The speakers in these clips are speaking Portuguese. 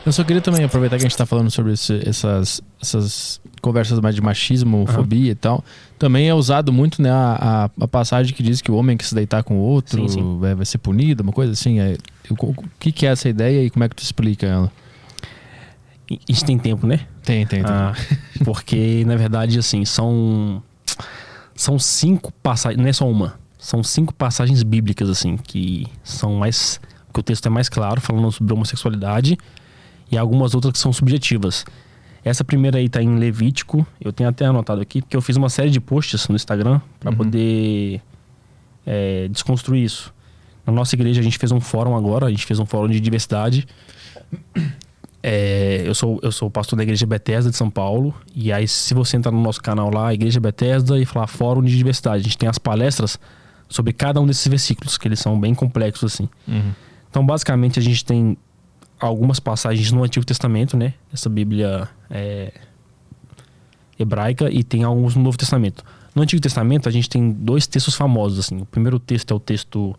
Eu só queria também aproveitar que a gente tá falando sobre essas conversas mais de machismo, fobia e tal. Também é usado muito, né, a passagem que diz que o homem que se deitar com o outro vai ser punido, uma coisa assim. O que é essa ideia e como é que tu explica ela? Isso tem tempo, né? Tem. Porque, na verdade, assim, são 5 passagens, não é só uma. São 5 passagens bíblicas, assim, que são mais... que o texto é mais claro, falando sobre homossexualidade, e algumas outras que são subjetivas. Essa primeira aí tá em Levítico, eu tenho até anotado aqui, porque eu fiz uma série de posts no Instagram para poder desconstruir isso. Na nossa igreja a gente fez um fórum agora, a gente fez um fórum de diversidade. Eu sou pastor da Igreja Bethesda de São Paulo, e aí se você entrar no nosso canal lá, Igreja Bethesda, e falar Fórum de Diversidade, a gente tem as palestras sobre cada um desses versículos, que eles são bem complexos assim. Então basicamente a gente tem algumas passagens no Antigo Testamento, né? Essa Bíblia hebraica, e tem alguns no Novo Testamento. No Antigo Testamento a gente tem 2 textos famosos, assim. O primeiro texto é o texto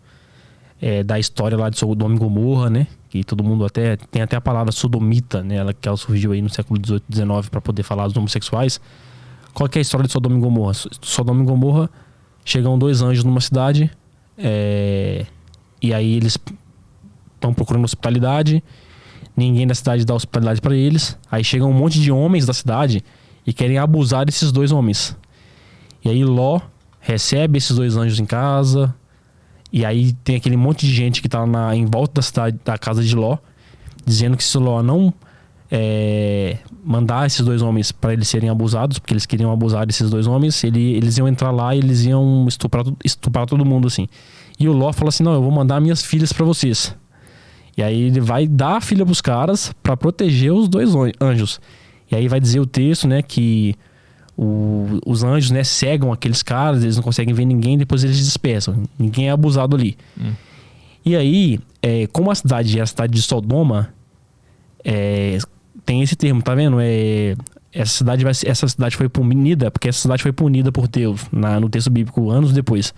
da história lá de Sodoma e Gomorra, né? Que todo mundo tem até a palavra sodomita, né? Que ela surgiu aí no século XVIII, XIX para poder falar dos homossexuais. Qual que é a história de Sodoma e Gomorra? Sodoma e Gomorra, chegam 2 anjos numa cidade, e aí eles estão procurando hospitalidade. Ninguém da cidade dá hospitalidade para eles. Aí chegam um monte de homens da cidade e querem abusar desses 2 homens. E aí Ló recebe esses 2 anjos em casa. E aí tem aquele monte de gente que tá em volta da cidade, da casa de Ló, dizendo que se Ló não mandar esses 2 homens para eles serem abusados, porque eles queriam abusar desses 2 homens, eles iam entrar lá e eles iam estuprar todo mundo, assim. E o Ló fala assim: não, eu vou mandar minhas filhas para vocês. E aí ele vai dar a filha pros caras para proteger os 2 anjos. E aí vai dizer o texto, né, que os anjos, né, cegam aqueles caras, eles não conseguem ver ninguém, depois eles dispersam. Ninguém é abusado ali. E aí, como a cidade é a cidade de Sodoma, tem esse termo, tá vendo? Essa cidade foi punida, porque essa cidade foi punida por Deus, no texto bíblico, anos depois.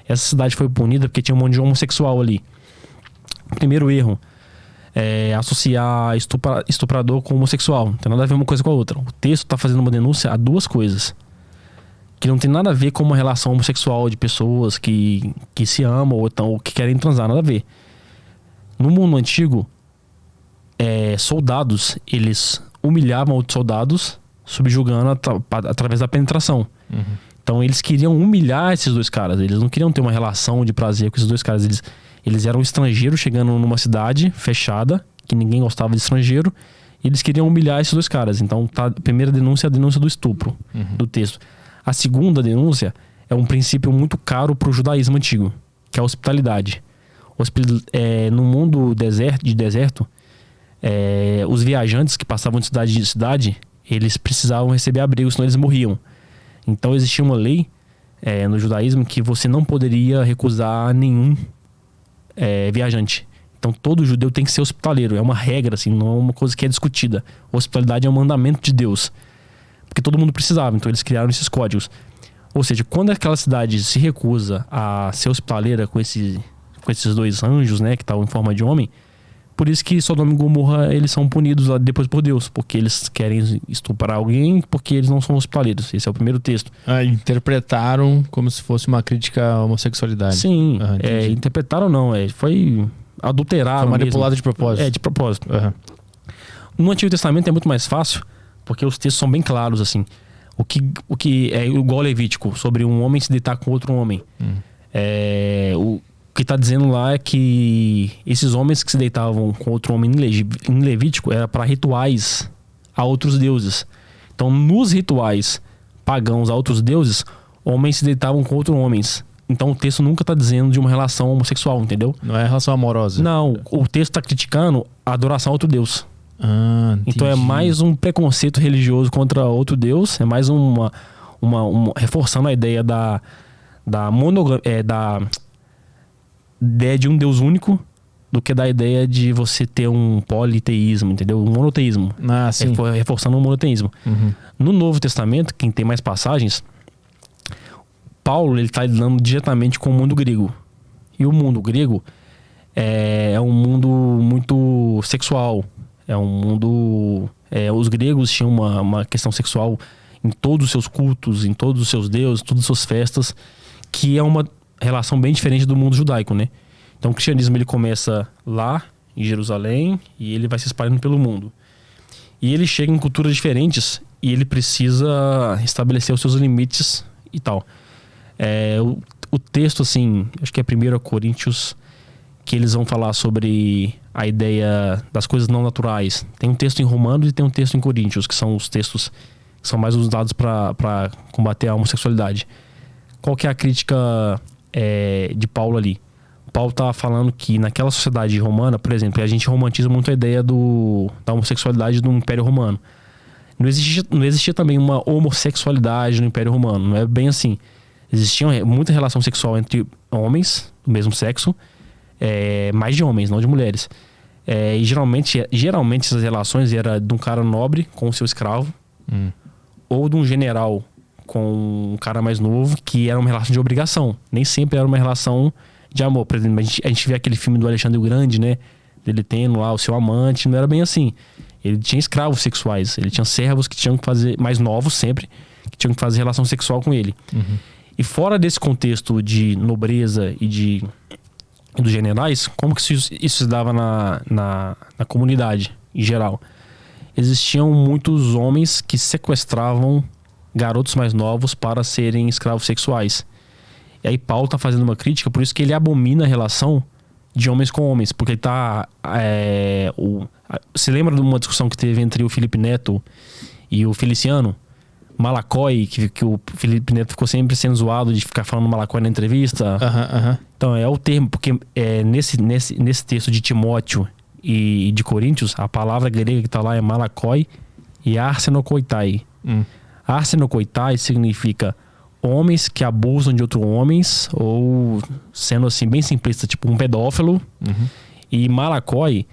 Essa cidade foi punida porque tinha um monte de homossexual ali. Primeiro erro é associar estuprador com homossexual. Não tem nada a ver uma coisa com a outra. O texto está fazendo uma denúncia a 2 coisas que não tem nada a ver com uma relação homossexual de pessoas que se amam ou que querem transar. Nada a ver. No mundo antigo, soldados, eles humilhavam outros soldados, subjugando através da penetração. Então eles queriam humilhar esses 2 caras. Eles não queriam ter uma relação de prazer com esses 2 caras. Eles eram estrangeiros chegando numa cidade fechada, que ninguém gostava de estrangeiro, e eles queriam humilhar esses 2 caras. Então, a primeira denúncia é a denúncia do estupro, do texto. A segunda denúncia é um princípio muito caro para o judaísmo antigo, que é a hospitalidade. No mundo de deserto, os viajantes que passavam de cidade em cidade, eles precisavam receber abrigo, senão eles morriam. Então, existia uma lei no judaísmo que você não poderia recusar nenhum viajante. Então todo judeu tem que ser hospitaleiro. É uma regra, assim, não é uma coisa que é discutida. Hospitalidade é um mandamento de Deus, porque todo mundo precisava, então eles criaram esses códigos. Ou seja, quando aquela cidade se recusa a ser hospitaleira com esses 2 anjos, né, que estavam em forma de homem, por isso que Sodoma e Gomorra, eles são punidos lá depois por Deus, porque eles querem estuprar alguém, porque eles não são hospitaleiros. Esse é o primeiro texto. Interpretaram como se fosse uma crítica à homossexualidade. Sim, interpretaram não, foi adulterado. Foi manipulado de propósito. De propósito. No Antigo Testamento é muito mais fácil, porque os textos são bem claros, assim. O que é igual ao Levítico, sobre um homem se deitar com outro homem. O que está dizendo lá é que esses homens que se deitavam com outro homem em Levítico era para rituais a outros deuses. Então, nos rituais pagãos a outros deuses, homens se deitavam com outros homens. Então, o texto nunca está dizendo de uma relação homossexual, entendeu? Não é relação amorosa. Não, o texto está criticando a adoração a outro deus. Então, é mais um preconceito religioso contra outro deus, é mais uma reforçando a ideia da ideia de um Deus único, do que da ideia de você ter um politeísmo, entendeu? Um monoteísmo. Sim. Reforçando o monoteísmo. No Novo Testamento, quem tem mais passagens, Paulo, ele está lidando diretamente com o mundo grego. E o mundo grego é um mundo muito sexual. É um mundo... os gregos tinham uma questão sexual em todos os seus cultos, em todos os seus deuses, todas as suas festas, que é uma relação bem diferente do mundo judaico, né? Então o cristianismo ele começa lá em Jerusalém e ele vai se espalhando pelo mundo. E ele chega em culturas diferentes e ele precisa estabelecer os seus limites e tal. O texto, assim, acho que é 1 Coríntios, que eles vão falar sobre a ideia das coisas não naturais. Tem um texto em Romanos e tem um texto em Coríntios, que são os textos que são mais usados para combater a homossexualidade. Qual que é a crítica de Paulo ali? Paulo tá falando que naquela sociedade romana, por exemplo, a gente romantiza muito a ideia da homossexualidade do Império Romano. Não existia também uma homossexualidade no Império Romano, não é bem assim. Existia muita relação sexual entre homens do mesmo sexo, mais de homens, não de mulheres. E geralmente essas relações eram de um cara nobre com o seu escravo, ou de um general com um cara mais novo, que era uma relação de obrigação. Nem sempre era uma relação de amor. Por exemplo, a gente vê aquele filme do Alexandre o Grande, né? Dele tendo lá o seu amante, não era bem assim. Ele tinha escravos sexuais, ele tinha servos que tinham que fazer, mais novos sempre, que tinham que fazer relação sexual com ele. E fora desse contexto de nobreza e dos generais, como que isso se dava na comunidade em geral? Existiam muitos homens que sequestravam garotos mais novos para serem escravos sexuais. E aí Paulo está fazendo uma crítica, por isso que ele abomina a relação de homens com homens, porque ele tá... Você lembra de uma discussão que teve entre o Felipe Neto e o Feliciano? Malacói, que o Felipe Neto ficou sempre sendo zoado de ficar falando Malacói na entrevista. Então é o termo, porque nesse texto de Timóteo e de Coríntios, a palavra grega que está lá é Malacói e arsenokoitai. Arsenokoitai significa homens que abusam de outros homens, ou sendo assim bem simplista, tipo um pedófilo. E Malacói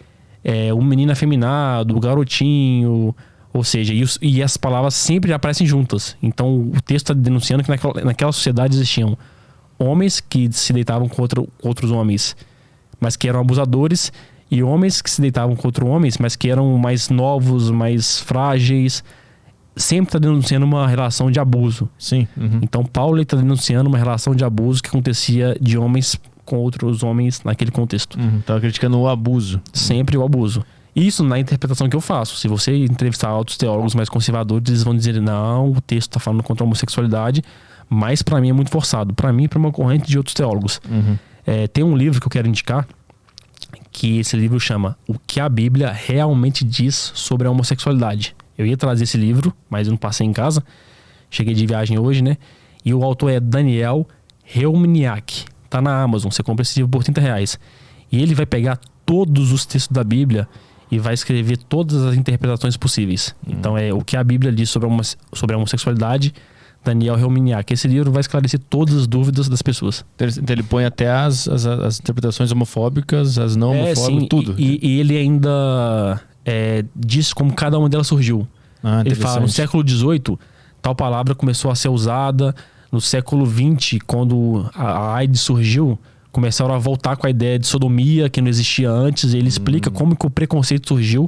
é um menino afeminado, garotinho, ou seja, e as palavras sempre aparecem juntas. Então o texto está denunciando que naquela sociedade existiam homens que se deitavam com outros homens, mas que eram abusadores, e homens que se deitavam com outros homens, mas que eram mais novos, mais frágeis. Sempre está denunciando uma relação de abuso. Sim. Então Paulo está denunciando uma relação de abuso que acontecia de homens com outros homens naquele contexto. Estava criticando o abuso. Sempre o abuso. Isso na interpretação que eu faço. Se você entrevistar outros teólogos mais conservadores, eles vão dizer, não, o texto está falando contra a homossexualidade, mas para mim é muito forçado. Para mim, para uma corrente de outros teólogos. Tem um livro que eu quero indicar, que esse livro chama O que a Bíblia realmente diz sobre a homossexualidade. Eu ia trazer esse livro, mas eu não passei em casa. Cheguei de viagem hoje, né? E o autor é Daniel Helminiak. Tá na Amazon, você compra esse livro por R$30. E ele vai pegar todos os textos da Bíblia e vai escrever todas as interpretações possíveis. Então é O que a Bíblia diz sobre a homossexualidade, Daniel Helminiak. Esse livro vai esclarecer todas as dúvidas das pessoas. Então ele põe até as interpretações homofóbicas, as não homofóbicas, sim, tudo. E ele ainda diz como cada uma delas surgiu. Ele fala, no século XVIII, tal palavra começou a ser usada. No século XX, quando a AIDS surgiu, começaram a voltar com a ideia de sodomia, que não existia antes. E ele explica como que o preconceito surgiu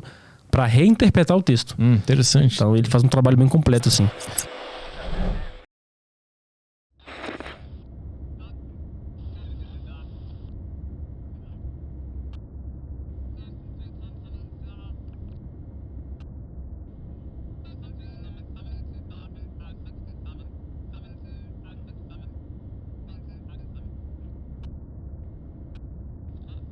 para reinterpretar o texto. Interessante. Então ele faz um trabalho bem completo, assim.